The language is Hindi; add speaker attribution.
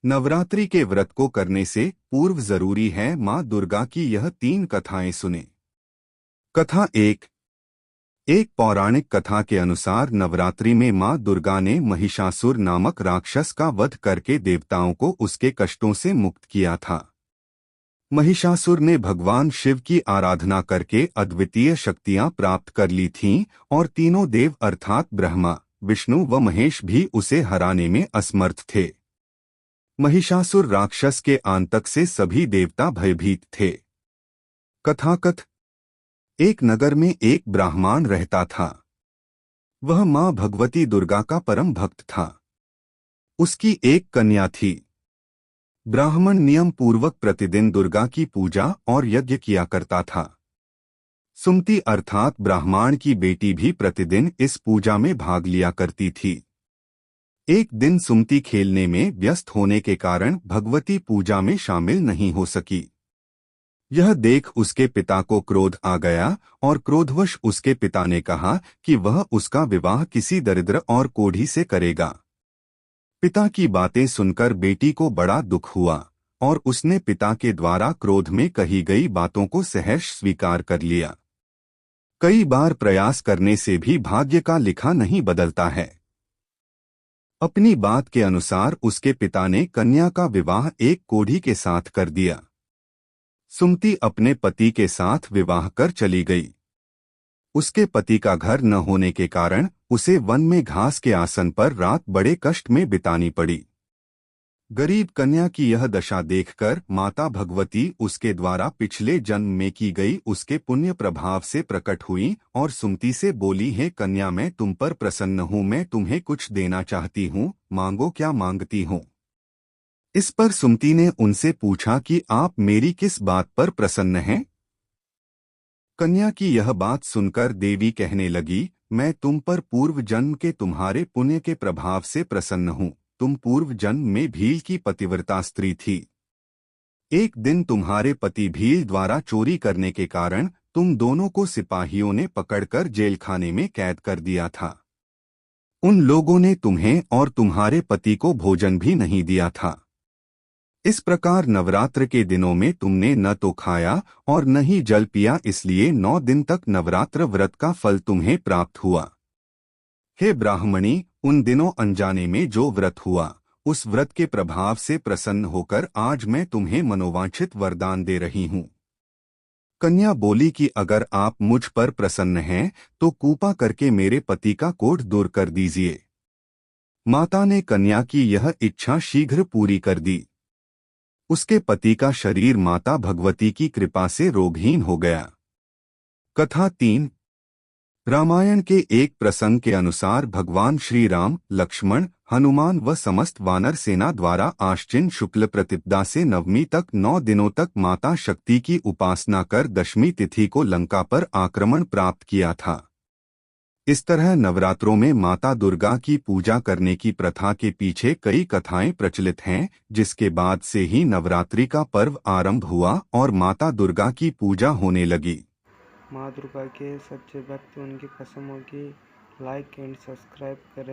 Speaker 1: नवरात्रि के व्रत को करने से पूर्व जरूरी है माँ दुर्गा की यह 3 कथाएं सुने। कथा एक पौराणिक कथा के अनुसार नवरात्रि में माँ दुर्गा ने महिषासुर नामक राक्षस का वध करके देवताओं को उसके कष्टों से मुक्त किया था। महिषासुर ने भगवान शिव की आराधना करके अद्वितीय शक्तियां प्राप्त कर ली थीं और तीनों देव अर्थात ब्रह्मा, विष्णु व महेश भी उसे हराने में असमर्थ थे। महिषासुर राक्षस के आतंक से सभी देवता भयभीत थे। कथाकथ एक नगर में एक ब्राह्मण रहता था। वह मां भगवती दुर्गा का परम भक्त था। उसकी एक कन्या थी। ब्राह्मण नियम पूर्वक प्रतिदिन दुर्गा की पूजा और यज्ञ किया करता था। सुमति अर्थात ब्राह्मण की बेटी भी प्रतिदिन इस पूजा में भाग लिया करती थी। एक दिन सुमति खेलने में व्यस्त होने के कारण भगवती पूजा में शामिल नहीं हो सकी। यह देख उसके पिता को क्रोध आ गया और क्रोधवश उसके पिता ने कहा कि वह उसका विवाह किसी दरिद्र और कोढ़ी से करेगा। पिता की बातें सुनकर बेटी को बड़ा दुख हुआ और उसने पिता के द्वारा क्रोध में कही गई बातों को सहर्ष स्वीकार कर लिया। कई बार प्रयास करने से भी भाग्य का लिखा नहीं बदलता है। अपनी बात के अनुसार उसके पिता ने कन्या का विवाह एक कोढ़ी के साथ कर दिया। सुमति अपने पति के साथ विवाह कर चली गई। उसके पति का घर न होने के कारण उसे वन में घास के आसन पर रात बड़े कष्ट में बितानी पड़ी। गरीब कन्या की यह दशा देखकर माता भगवती उसके द्वारा पिछले जन्म में की गई उसके पुण्य प्रभाव से प्रकट हुई और सुमति से बोली, हे कन्या, मैं तुम पर प्रसन्न हूँ, मैं तुम्हें कुछ देना चाहती हूँ, मांगो क्या मांगती हूँ। इस पर सुमति ने उनसे पूछा कि आप मेरी किस बात पर प्रसन्न हैं? कन्या की यह बात सुनकर देवी कहने लगी, मैं तुम पर पूर्व जन्म के तुम्हारे पुण्य के प्रभाव से प्रसन्न हूँ। तुम पूर्व जन्म में भील की पतिव्रता स्त्री थी। एक दिन तुम्हारे पति भील द्वारा चोरी करने के कारण तुम दोनों को सिपाहियों ने पकड़कर जेलखाने में कैद कर दिया था। उन लोगों ने तुम्हें और तुम्हारे पति को भोजन भी नहीं दिया था। इस प्रकार नवरात्र के दिनों में तुमने न तो खाया और न ही जल पिया, इसलिए 9 दिन तक नवरात्र व्रत का फल तुम्हें प्राप्त हुआ। हे ब्राह्मणी, उन दिनों अनजाने में जो व्रत हुआ, उस व्रत के प्रभाव से प्रसन्न होकर आज मैं तुम्हें मनोवांछित वरदान दे रही हूँ। कन्या बोली कि अगर आप मुझ पर प्रसन्न हैं तो कृपा करके मेरे पति का कोढ़ दूर कर दीजिए। माता ने कन्या की यह इच्छा शीघ्र पूरी कर दी। उसके पति का शरीर माता भगवती की कृपा से रोगहीन हो गया। कथा 3 रामायण के एक प्रसंग के अनुसार भगवान श्री राम, लक्ष्मण, हनुमान व समस्त वानर सेना द्वारा आश्विन शुक्ल प्रतिपदा से नवमी तक 9 दिनों तक माता शक्ति की उपासना कर दशमी तिथि को लंका पर आक्रमण प्राप्त किया था। इस तरह नवरात्रों में माता दुर्गा की पूजा करने की प्रथा के पीछे कई कथाएं प्रचलित हैं, जिसके बाद से ही नवरात्रि का पर्व आरंभ हुआ और माता दुर्गा की पूजा होने लगी।
Speaker 2: माँ दुर्गा के सच्चे भक्त उनकी कसम होगी। लाइक एंड सब्सक्राइब करें।